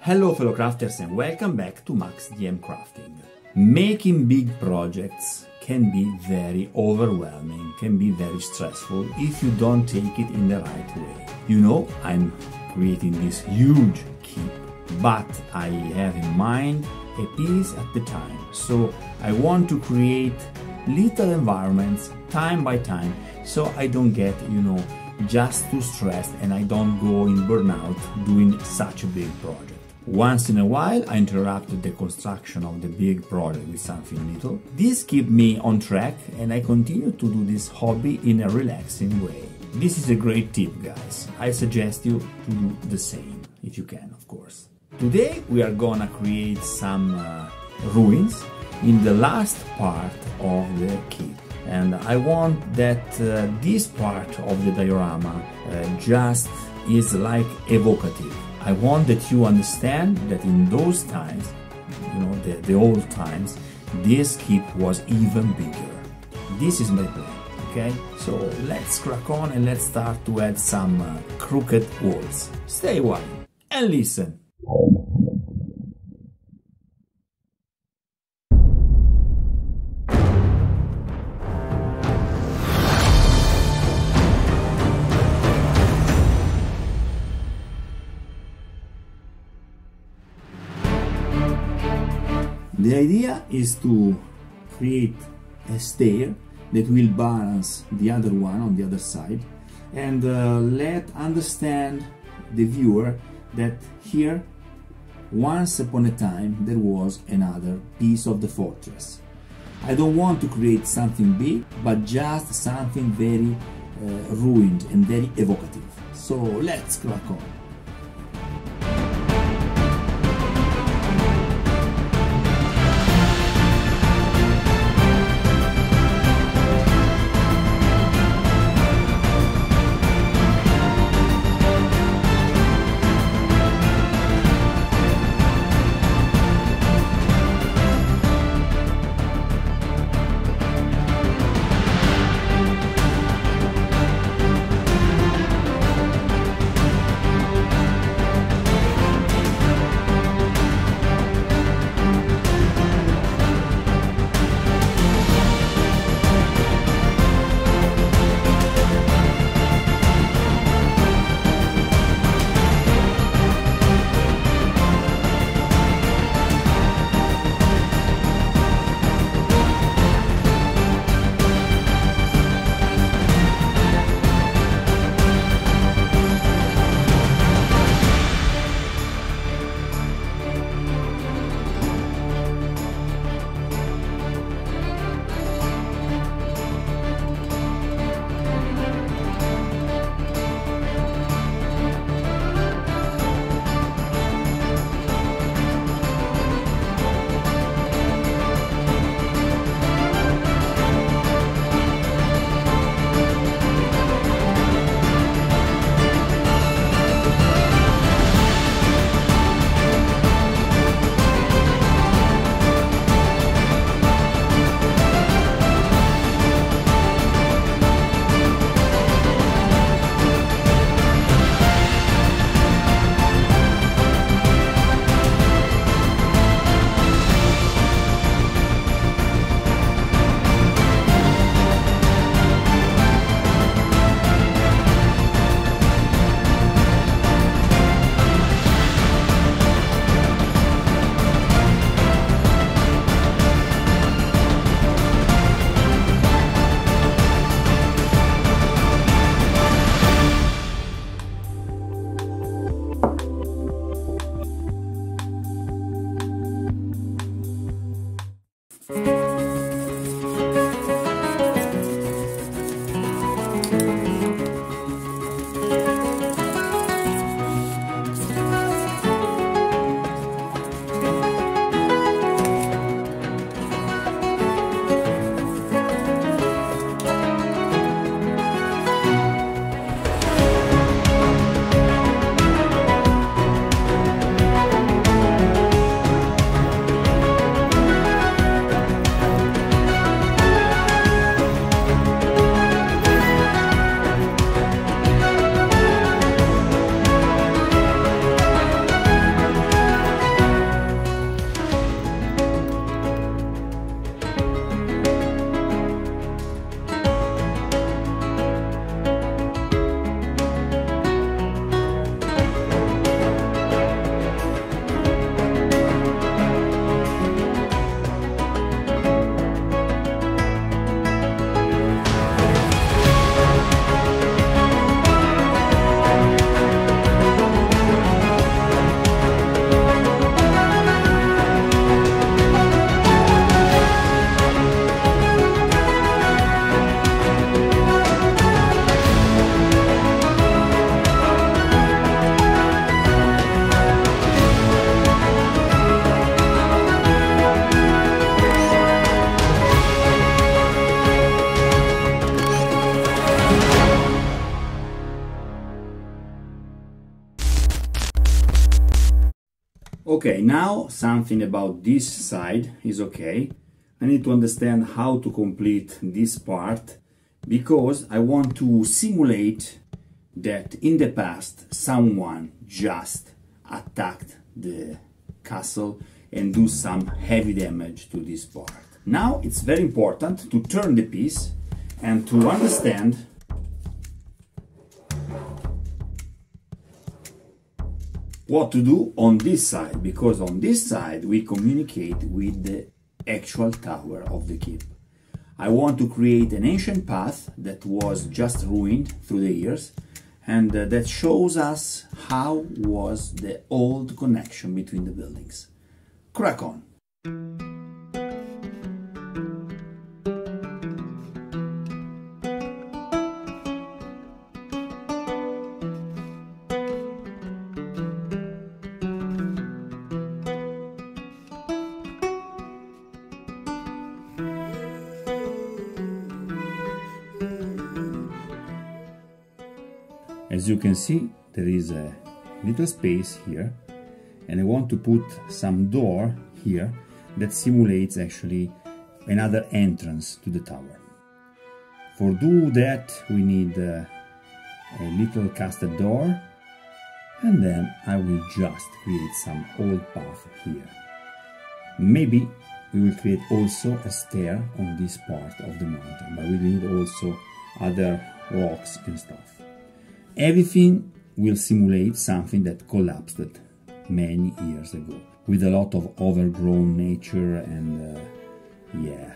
Hello fellow crafters and welcome back to maxdmcrafting. Making big projects can be very overwhelming, can be very stressful if you don't take it in the right way. You know, I'm creating this huge keep, but I have in mind a piece at the time. So I want to create little environments time by time so I don't get, just too stressed and I don't go in burnout doing such a big project. Once in a while I interrupt the construction of the big project with something little. This keeps me on track and I continue to do this hobby in a relaxing way. This is a great tip, guys. I suggest you to do the same, if you can, of course. Today we are gonna create some ruins in the last part of the keep. And I want that this part of the diorama just is like evocative. I want that you understand that in those times, the old times, this keep was even bigger. This is my plan, okay? So let's crack on and let's start to add some crooked walls. Stay a while and listen. The idea is to create a stair that will balance the other one on the other side and understand the viewer that here, once upon a time, there was another piece of the fortress. I don't want to create something big, but just something very ruined and very evocative. So let's crack on. Okay, now something about this side is okay. I need to understand how to complete this part, because I want to simulate that in the past someone just attacked the castle and do some heavy damage to this part. Now it's very important to turn the piece and to understand what to do on this side, because on this side we communicate with the actual tower of the keep. I want to create an ancient path that was just ruined through the years, and that shows us how was the old connection between the buildings. Crack on! As you can see, there is a little space here, and I want to put some door here that simulates actually another entrance to the tower. For do that we need a little casted door, and then I will just create some old path here. Maybe we will create also a stair on this part of the mountain, but we need also other rocks and stuff. Everything will simulate something that collapsed many years ago, with a lot of overgrown nature and yeah,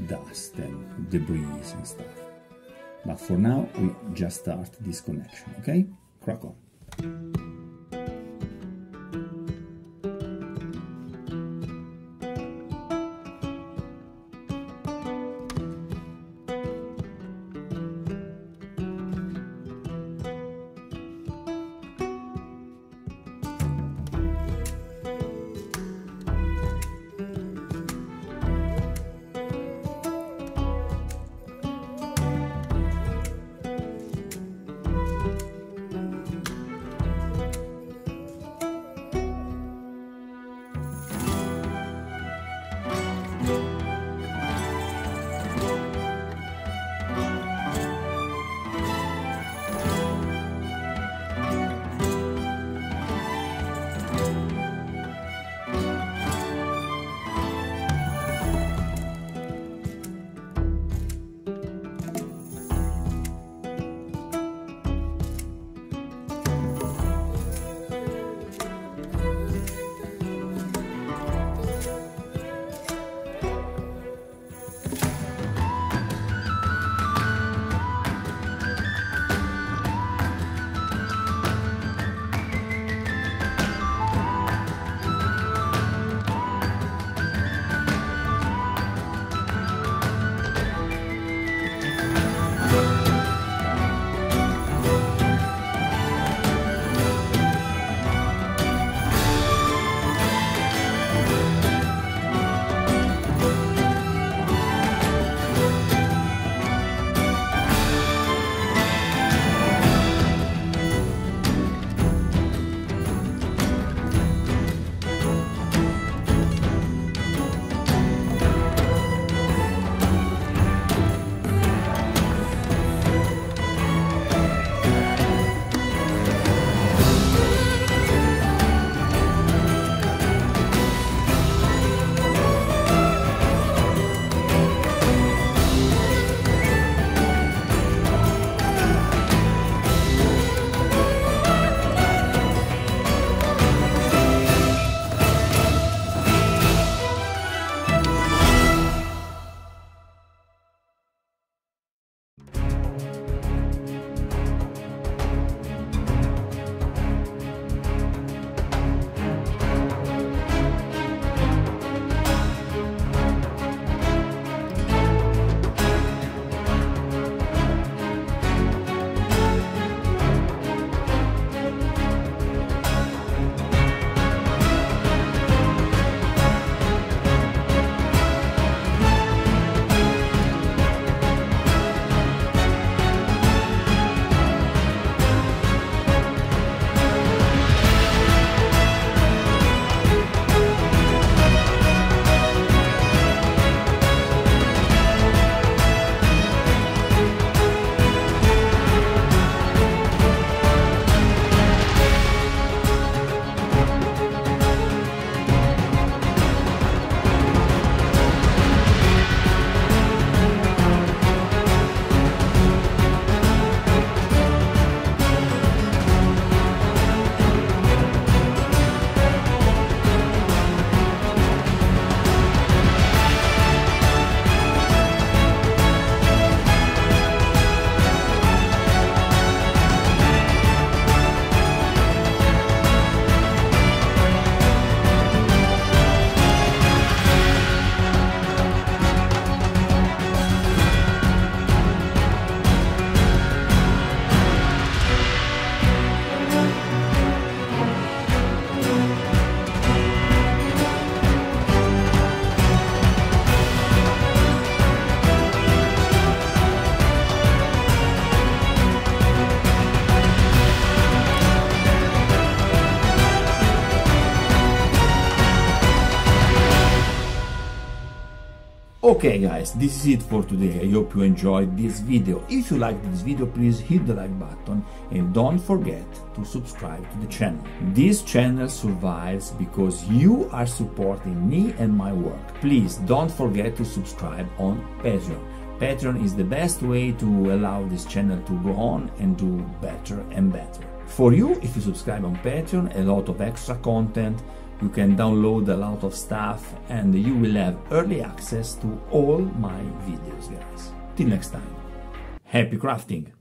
dust and debris and stuff. But for now we just start this connection, okay? Crack on. Okay guys, this is it for today. I hope you enjoyed this video. If you liked this video, please hit the like button and don't forget to subscribe to the channel. This channel survives because you are supporting me and my work. Please don't forget to subscribe on Patreon. Patreon is the best way to allow this channel to go on and do better and better. For you, if you subscribe on Patreon, a lot of extra content, you can download a lot of stuff, and you will have early access to all my videos, guys. Till next time, happy crafting!